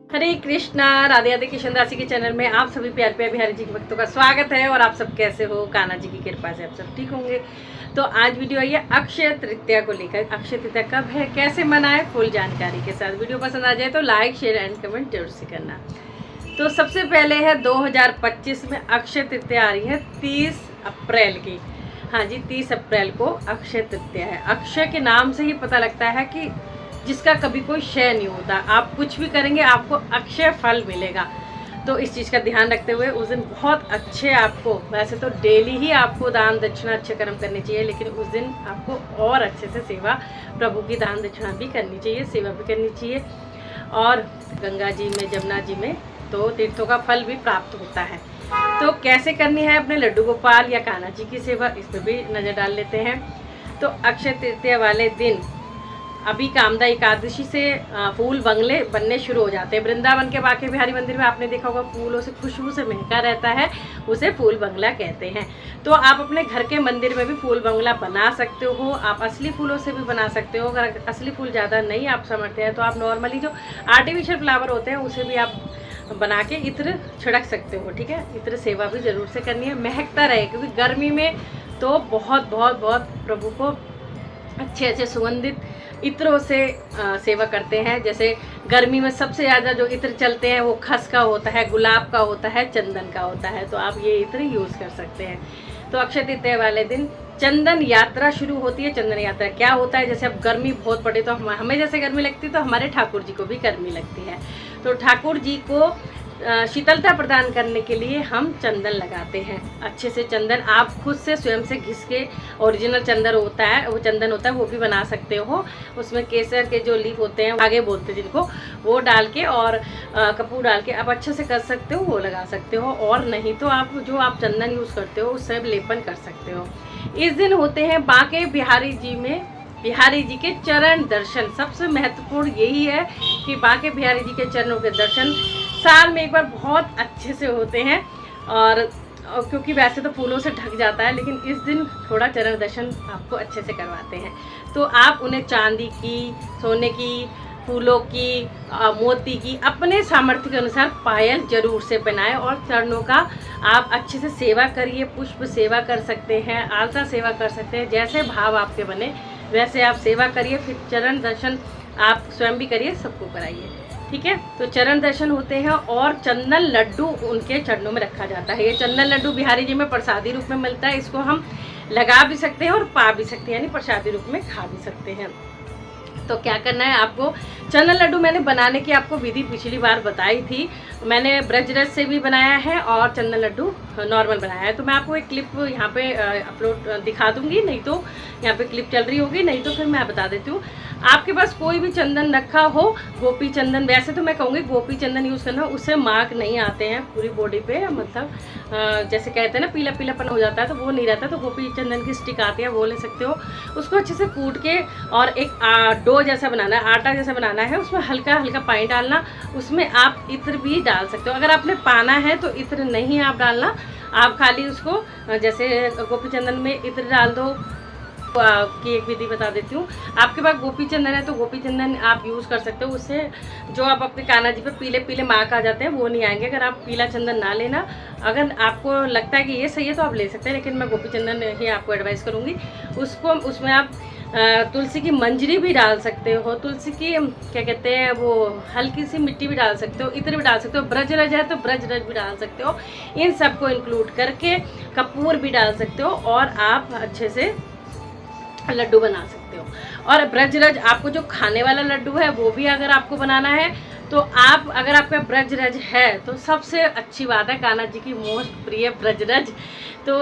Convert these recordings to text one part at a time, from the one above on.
हरे कृष्णा। राधे राधे। किशन दासी के चैनल में आप सभी प्यार प्यार बिहारी जी के भक्तों का स्वागत है। और आप सब कैसे हो? कान्हा जी की कृपा से आप सब ठीक होंगे। तो आज वीडियो आई है अक्षय तृतीया को लेकर। अक्षय तृतीया कब है, कैसे मनाएं, फुल जानकारी के साथ। वीडियो पसंद आ जाए तो लाइक शेयर एंड कमेंट जरूर से करना। तो सबसे पहले है 2025 में अक्षय तृतीया आ रही है 30 अप्रैल की। हाँ जी, 30 अप्रैल को अक्षय तृतीया है। अक्षय के नाम से ही पता लगता है कि जिसका कभी कोई क्षय नहीं होता। आप कुछ भी करेंगे आपको अक्षय फल मिलेगा। तो इस चीज़ का ध्यान रखते हुए उस दिन बहुत अच्छे आपको, वैसे तो डेली ही आपको दान दक्षिणा अच्छे कर्म करने चाहिए, लेकिन उस दिन आपको और अच्छे से सेवा, प्रभु की दान दक्षिणा भी करनी चाहिए, सेवा भी करनी चाहिए। और गंगा जी में, जमुना जी में तो तीर्थों का फल भी प्राप्त होता है। तो कैसे करनी है अपने लड्डू गोपाल या कान्हा जी की सेवा, इस पर भी नज़र डाल लेते हैं। तो अक्षय तृतीया वाले दिन अभी कामदा एकादशी से फूल बंगले बनने शुरू हो जाते हैं। वृंदावन के बांके बिहारी मंदिर में आपने देखा होगा फूलों से खुशबू से महका रहता है, उसे फूल बंगला कहते हैं। तो आप अपने घर के मंदिर में भी फूल बंगला बना सकते हो। आप असली फूलों से भी बना सकते हो। अगर असली फूल ज़्यादा नहीं आप समझते हैं तो आप नॉर्मली जो आर्टिफिशियल फ्लावर होते हैं उसे भी आप बना के इत्र छिड़क सकते हो। ठीक है, इत्र सेवा भी ज़रूर से करनी है, महकता रहे, क्योंकि गर्मी में तो बहुत बहुत बहुत प्रभु को अच्छे अच्छे सुगंधित इत्रों से सेवा करते हैं। जैसे गर्मी में सबसे ज़्यादा जो इत्र चलते हैं वो खस का होता है, गुलाब का होता है, चंदन का होता है। तो आप ये इत्र यूज़ कर सकते हैं। तो अक्षय तृतीया वाले दिन चंदन यात्रा शुरू होती है। चंदन यात्रा क्या होता है, जैसे अब गर्मी बहुत पड़े तो हमें जैसे गर्मी लगती है तो हमारे ठाकुर जी को भी गर्मी लगती है। तो ठाकुर जी को शीतलता प्रदान करने के लिए हम चंदन लगाते हैं। अच्छे से चंदन आप खुद से स्वयं से घिस के, ओरिजिनल चंदन होता है, वो चंदन होता है, वो भी बना सकते हो। उसमें केसर के जो लीफ होते हैं, आगे बोलते हैं जिनको, वो डाल के और कपूर डाल के आप अच्छे से कर सकते हो, वो लगा सकते हो। और नहीं तो आप जो आप चंदन यूज़ करते हो उससे लेपन कर सकते हो। इस दिन होते हैं बांके बिहारी जी में बिहारी जी के चरण दर्शन। सबसे महत्वपूर्ण यही है कि बांके बिहारी जी के चरणों के दर्शन साल में एक बार बहुत अच्छे से होते हैं। और क्योंकि वैसे तो फूलों से ढक जाता है, लेकिन इस दिन थोड़ा चरण दर्शन आपको अच्छे से करवाते हैं। तो आप उन्हें चांदी की, सोने की, फूलों की, मोती की, अपने सामर्थ्य के अनुसार पायल जरूर से पहनाएं। और चरणों का आप अच्छे से सेवा करिए। पुष्प सेवा कर सकते हैं, आलता सेवा कर सकते हैं, जैसे भाव आपके बने वैसे आप सेवा करिए। फिर चरण दर्शन आप स्वयं भी करिए, सबको कराइए। ठीक है, तो चरण दर्शन होते हैं और चंदन लड्डू उनके चरणों में रखा जाता है। ये चंदन लड्डू बिहारी जी में प्रसादी रूप में मिलता है। इसको हम लगा भी सकते हैं और पा भी सकते हैं, यानी प्रसादी रूप में खा भी सकते हैं। तो क्या करना है आपको, चंदन लड्डू मैंने बनाने की आपको विधि पिछली बार बताई थी। मैंने ब्रजरस से भी बनाया है और चंदन लड्डू नॉर्मल बनाया है। तो मैं आपको एक क्लिप यहाँ पे अपलोड दिखा दूँगी, नहीं तो यहाँ पे क्लिप चल रही होगी, नहीं तो फिर मैं बता देती हूँ। आपके पास कोई भी चंदन रखा हो, गोपी चंदन, वैसे तो मैं कहूँगी गोपी चंदन यूज़ करना, उससे मार्क नहीं आते हैं पूरी बॉडी पे, मतलब जैसे कहते हैं ना पीला पीलापन हो जाता है, तो वो नहीं रहता। तो गोपी चंदन की स्टिक आती है, वो ले सकते हो। उसको अच्छे से कूट के और एक डो जैसा बनाना है, आटा जैसा बनाना है। उसमें हल्का हल्का पानी डालना, उसमें आप इत्र भी डाल सकते हो। अगर आपने पाना है तो इत्र नहीं आप डालना, आप खाली उसको जैसे गोपी चंदन में इत्र डाल दो। की एक विधि बता देती हूँ। आपके पास गोपी चंदन है तो गोपी चंदन आप यूज़ कर सकते हो। उससे जो आप अपने कान्हा जी पे पीले पीले मार्क आ जाते हैं वो नहीं आएंगे। अगर आप पीला चंदन ना लेना, अगर आपको लगता है कि ये सही है तो आप ले सकते हैं, लेकिन मैं गोपी चंदन ही आपको एडवाइस करूँगी। उसमें आप तुलसी की मंजरी भी डाल सकते हो, तुलसी की क्या कहते हैं वो हल्की सी मिट्टी भी डाल सकते हो, इत्र भी डाल सकते हो, ब्रजरज है तो ब्रजरज भी डाल सकते हो। इन सबको इंक्लूड करके कपूर भी डाल सकते हो और आप अच्छे से लड्डू बना सकते हो। और ब्रजरज, आपको जो खाने वाला लड्डू है वो भी अगर आपको बनाना है तो आप, अगर आपका ब्रजरज है तो सबसे अच्छी बात है, कान्हा जी की मोस्ट प्रिय ब्रजरज। तो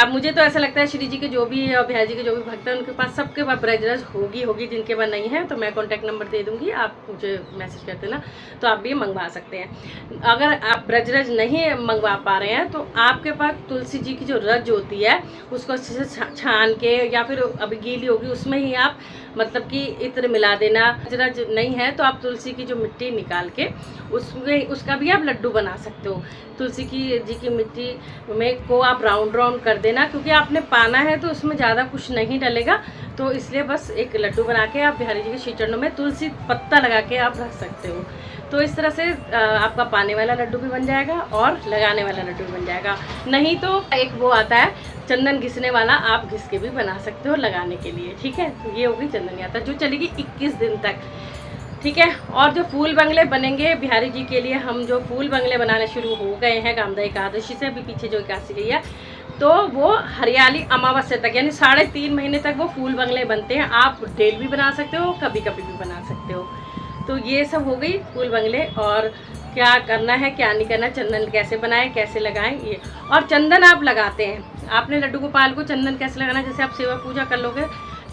मुझे तो ऐसा लगता है श्री जी के जो भी बिहारी जी के जो भी भक्त हैं उनके पास सबके पास ब्रजरज होगी। जिनके पास नहीं है तो मैं कॉन्टैक्ट नंबर दे दूँगी, आप मुझे मैसेज कर देना, तो आप भी मंगवा सकते हैं। अगर आप ब्रजरज नहीं मंगवा पा रहे हैं तो आपके पास तुलसी जी की जो रज होती है उसको अच्छे से छान के, या फिर अभी गीली होगी उसमें ही आप मतलब कि इत्र मिला देना। ब्रजरज नहीं है तो आप तुलसी की जो मिट्टी निकाल के उसमें उसका भी आप लड्डू बना सकते हो। तुलसी की जी की मिट्टी में को आप राउंड राउंड कर देना, क्योंकि आपने पाना है तो उसमें ज़्यादा कुछ नहीं डलेगा। तो इसलिए बस एक लड्डू बना के आप बिहारी जी के श्री चरणों में तुलसी पत्ता लगा के आप रख सकते हो। तो इस तरह से आपका पाने वाला लड्डू भी बन जाएगा और लगाने वाला लड्डू भी बन जाएगा। नहीं तो एक वो आता है चंदन घिसने वाला, आप घिस के भी बना सकते हो लगाने के लिए, ठीक है। तो ये होगी चंदन यात्रा जो चलेगी 21 दिन तक, ठीक है। और जो फूल बंगले बनेंगे बिहारी जी के लिए, हम जो फूल बंगले बनाने शुरू हो गए हैं कामदा एकादशी से, अभी पीछे जो एकादशी गई है, तो वो हरियाली अमावस्या तक यानी 3.5 महीने तक वो फूल बंगले बनते हैं। आप डेली भी बना सकते हो, कभी कभी भी बना सकते हो। तो ये सब हो गई फूल बंगले, और क्या करना है क्या नहीं करना, चंदन कैसे बनाएं कैसे लगाएं ये। और चंदन आप लगाते हैं, आपने लड्डू गोपाल को चंदन कैसे लगाना, जैसे आप सेवा पूजा कर लोगे,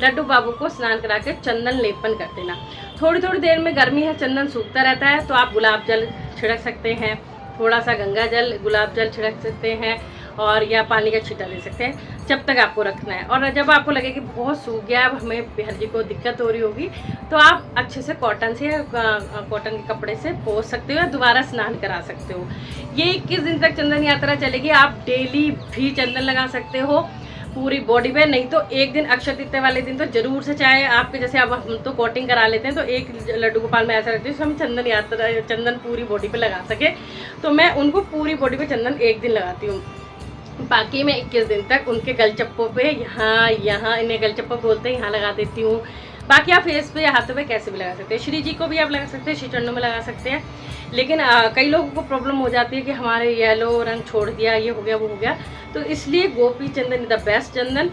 लड्डू बाबू को स्नान करा के चंदन लेपन कर देना। थोड़ी थोड़ी देर में, गर्मी है चंदन सूखता रहता है, तो आप गुलाब जल छिड़क सकते हैं, थोड़ा सा गंगा जल गुलाब जल छिड़क सकते हैं, और या पानी का छींटा ले सकते हैं, जब तक आपको रखना है। और जब आपको लगे कि बहुत सूख गया, अब हमें बिहार जी को दिक्कत हो रही होगी, तो आप अच्छे से कॉटन के कपड़े से पोंछ सकते हो या दोबारा स्नान करा सकते हो। ये 21 दिन तक चंदन यात्रा चलेगी। आप डेली भी चंदन लगा सकते हो पूरी बॉडी पे, नहीं तो एक दिन अक्षय तृतीया वाले दिन तो जरूर से, चाहे आपके जैसे अब हम तो कोटिंग करा लेते हैं, तो एक लड्डू गोपाल में ऐसा रहती है हम चंदन पूरी बॉडी पे लगा सके, तो मैं उनको पूरी बॉडी पे चंदन एक दिन लगाती हूँ। बाकी मैं 21 दिन तक उनके गलचप्पों पे, यहाँ इन्हें गलचप्पा बोलते हैं, यहाँ लगा देती हूँ। बाकी आप फेस पे या हाथों पे कैसे भी लगा सकते हैं। श्री जी को भी आप लगा सकते हैं, श्री चरणों में लगा सकते हैं। लेकिन कई लोगों को प्रॉब्लम हो जाती है कि हमारे येलो रंग छोड़ दिया, ये हो गया वो हो गया, तो इसलिए गोपी चंदन द बेस्ट चंदन,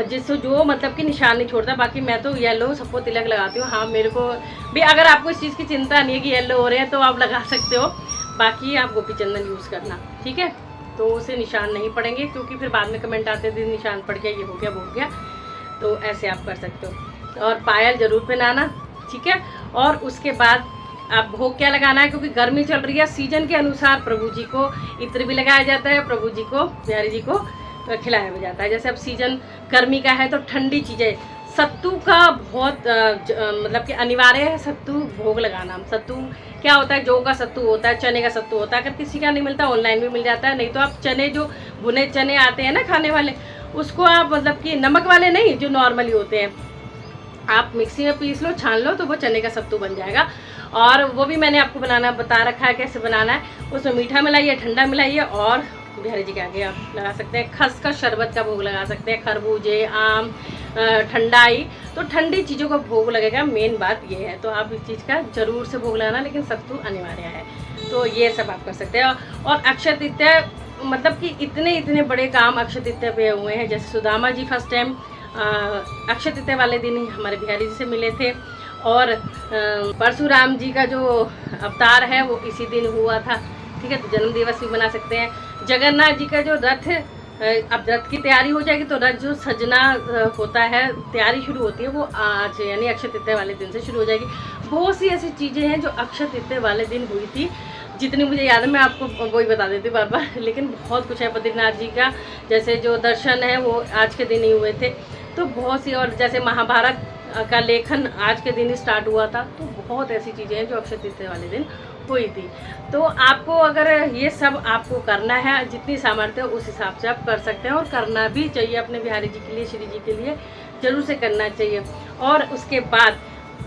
जिससे जो मतलब कि निशान नहीं छोड़ता। बाकी मैं तो येलो सबको तिलक लगाती हूँ। हाँ, मेरे को भी, अगर आपको इस चीज़ की चिंता नहीं है कि येलो हो रहे हैं, तो आप लगा सकते हो। बाकी आप गोपी चंदन यूज़ करना, ठीक है, तो उसे निशान नहीं पड़ेंगे, क्योंकि फिर बाद में कमेंट आते थे निशान पड़ गया, ये हो गया वो हो गया। तो ऐसे आप कर सकते हो। और पायल जरूर पहनाना, ठीक है। और उसके बाद आप भोग क्या लगाना है, क्योंकि गर्मी चल रही है, सीजन के अनुसार प्रभु जी को इत्र भी लगाया जाता है, प्रभु जी को बिहारी जी को खिलाया भी जाता है। जैसे अब सीजन गर्मी का है, तो ठंडी चीज़ें, सत्तू का बहुत मतलब कि अनिवार्य है सत्तू भोग लगाना। सत्तू क्या होता है, जौ का सत्तू होता है, चने का सत्तू होता है। अगर किसी का नहीं मिलता ऑनलाइन भी मिल जाता है, नहीं तो आप चने, जो भुने चने आते हैं ना खाने वाले, उसको आप मतलब कि नमक वाले नहीं, जो नॉर्मली होते हैं, आप मिक्सी में पीस लो, छान लो, तो वो चने का सत्तू बन जाएगा। और वो भी मैंने आपको बनाना बता रखा है कैसे बनाना है। उसमें मीठा मिलाइए, ठंडा मिलाइए, और बिहारी जी के आगे आप लगा सकते हैं खसखस शरबत का भोग लगा सकते हैं, खरबूजे, आम, ठंडाई, तो ठंडी चीज़ों का भोग लगेगा। मेन बात ये है, तो आप इस चीज़ का जरूर से भोग लगाना, लेकिन सत्तू अनिवार्य है। तो ये सब आप कर सकते हैं। और अक्षय तृतीया मतलब कि इतने बड़े काम अक्षय तृतीया पे हुए हैं। जैसे सुदामा जी फर्स्ट टाइम अक्षय तृतीया वाले दिन ही हमारे बिहारी जी से मिले थे, और परशुराम जी का जो अवतार है वो इसी दिन हुआ था, ठीक है। तो जन्म दिवस भी बना सकते हैं। जगन्नाथ जी का जो रथ, अब रथ की तैयारी हो जाएगी, तो रथ जो सजना होता है, तैयारी शुरू होती है, वो आज यानी अक्षय तृतीया वाले दिन से शुरू हो जाएगी। बहुत सी ऐसी चीज़ें हैं जो अक्षय तृतीया वाले दिन हुई थी, जितनी मुझे याद है मैं आपको वही बता देती हूँ बार बार। लेकिन बहुत कुछ है। बद्रीनाथ जी का जैसे जो दर्शन है वो आज के दिन ही हुए थे, तो बहुत सी, और जैसे महाभारत का लेखन आज के दिन ही स्टार्ट हुआ था। तो बहुत ऐसी चीज़ें हैं जो अक्षय तृतीया वाले दिन हुई थी। तो आपको अगर ये सब आपको करना है, जितनी सामर्थ्य उस हिसाब से आप कर सकते हैं, और करना भी चाहिए अपने बिहारी जी के लिए, श्री जी के लिए जरूर से करना चाहिए। और उसके बाद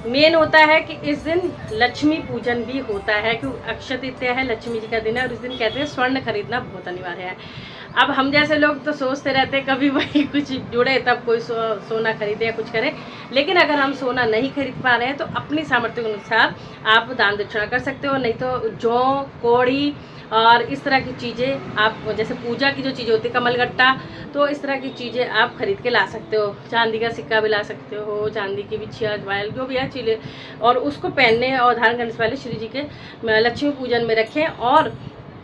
मेन होता है कि इस दिन लक्ष्मी पूजन भी होता है, क्योंकि अक्षय तृतीया है, लक्ष्मी जी का दिन है, और इस दिन कहते हैं स्वर्ण खरीदना बहुत अनिवार्य है। अब हम जैसे लोग तो सोचते रहते हैं कभी वही कुछ जुड़े तब कोई सोना खरीदे या कुछ करे, लेकिन अगर हम सोना नहीं खरीद पा रहे हैं तो अपनी सामर्थ्य के अनुसार आप दान दक्षिणा कर सकते हो। नहीं तो जौ, कौड़ी और इस तरह की चीज़ें आप, जैसे पूजा की जो चीज़ें होती है, कमलगट्टा, तो इस तरह की चीज़ें आप खरीद के ला सकते हो। चांदी का सिक्का भी ला सकते हो, चांदी की बिछिया, वायल, जो भी है चीज़ें, और उसको पहनने और धारण करने से पहले श्री जी के लक्ष्मी पूजन में रखें। और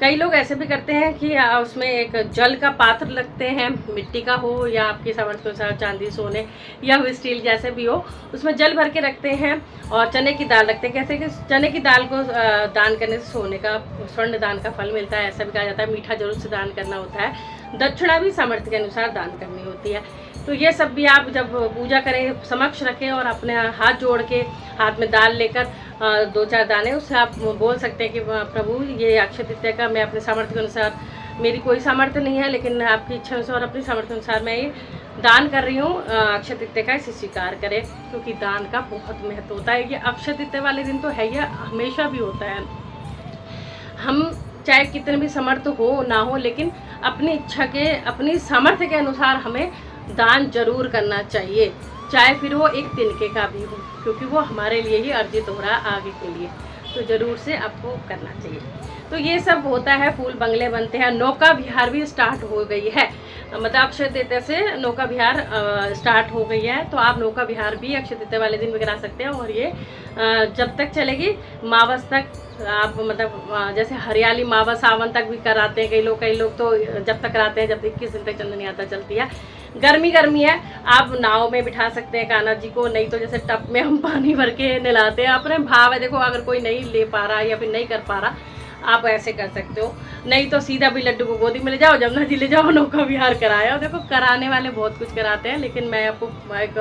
कई लोग ऐसे भी करते हैं कि उसमें एक जल का पात्र लगते हैं, मिट्टी का हो या आपके सामर्थ्य के अनुसार चांदी, सोने या स्टील जैसे भी हो, उसमें जल भर के रखते हैं, और चने की दाल रखते हैं। कहते हैं कि चने की दाल को दान करने से सोने का, स्वर्ण दान का फल मिलता है, ऐसा भी कहा जाता है। मीठा जरूर से दान करना होता है, दक्षिणा भी सामर्थ्य के अनुसार दान करनी होती है। तो ये सब भी आप जब पूजा करें समक्ष रखें, और अपने हाथ जोड़ के हाथ में दाल लेकर 2-4 दाने, उससे आप बोल सकते हैं कि प्रभु ये अक्षय तृतीया का मैं अपने सामर्थ्य के अनुसार, मेरी कोई सामर्थ्य नहीं है, लेकिन आपकी इच्छा अनुसार और अपनी सामर्थ्य अनुसार मैं ये दान कर रही हूँ अक्षय तृतीया का, इसे स्वीकार करें। क्योंकि दान का बहुत महत्व होता है। ये अक्षय तृतीया वाले दिन तो है, यह हमेशा भी होता है। हम चाहे कितने भी समर्थ हो ना हो, लेकिन अपनी इच्छा के, अपनी सामर्थ्य के अनुसार हमें दान जरूर करना चाहिए, चाहे फिर वो एक तिनके का भी हो, क्योंकि वो हमारे लिए ही अर्जित हो रहा है आगे के लिए। तो ज़रूर से आपको करना चाहिए। तो ये सब होता है, फूल बंगले बनते हैं, नौका विहार भी स्टार्ट हो गई है, मतलब अक्षय तृतीया से नौका विहार स्टार्ट हो गई है। तो आप नौका विहार भी अक्षय तृतीया वाले दिन भी करा सकते हैं, और ये जब तक चलेगी मावस तक आप, मतलब जैसे हरियाली मावस सावन तक भी कराते हैं कई लोग तो जब तक कराते हैं जब 21 दिन तक चंदन यात्रा चलती है। गर्मी है, आप नाव में बिठा सकते हैं कान्हा जी को, नहीं तो जैसे टब में हम पानी भर के नहलाते हैं, अपने भाव है देखो, अगर कोई नहीं ले पा रहा या फिर नहीं कर पा रहा आप ऐसे कर सकते हो, नहीं तो सीधा भी लड्डू को गोदी में ले जाओ, जमुना जी ले जाओ, नौका विहार कराया। और देखो कराने वाले बहुत कुछ कराते हैं, लेकिन मैं आपको एक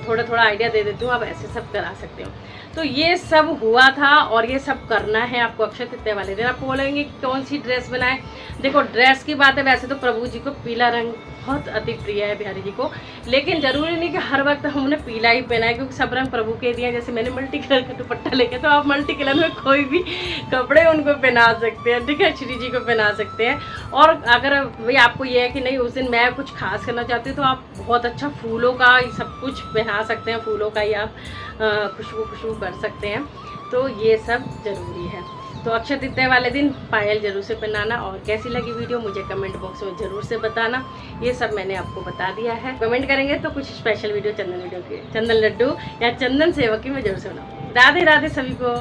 थोड़ा आइडिया दे देती हूँ, आप ऐसे सब करा सकते हो। तो ये सब हुआ था और ये सब करना है आपको अक्षय तृतीया वाले दिन। आपको बोलेंगे कौन सी ड्रेस बनाए, देखो ड्रेस की बात है, वैसे तो प्रभु जी को पीला रंग बहुत अति प्रिय है बिहारी जी को, लेकिन जरूरी नहीं कि हर वक्त हमने पीला ही पहना है, क्योंकि सब रंग प्रभु के दिए। जैसे मैंने मल्टी कलर का दुपट्टा लेके, तो आप मल्टी कलर में कोई भी कपड़े उनको पहना सकते हैं, ठीक है, श्री जी को पहना सकते हैं। और अगर भाई आपको ये है कि नहीं उस दिन मैं कुछ खास करना चाहती हूँ, तो आप बहुत अच्छा फूलों का सब कुछ पहना सकते हैं, फूलों का ही आप खुशबू कर सकते हैं। तो ये सब ज़रूरी है। तो अक्षय तृतीया वाले दिन पायल जरूर से पहनाना। और कैसी लगी वीडियो मुझे कमेंट बॉक्स में ज़रूर से बताना। ये सब मैंने आपको बता दिया है, कमेंट करेंगे तो कुछ स्पेशल वीडियो चंदन लड्डू या चंदन सेवा की मैं जरूर से बनाऊँ। राधे राधे सभी को।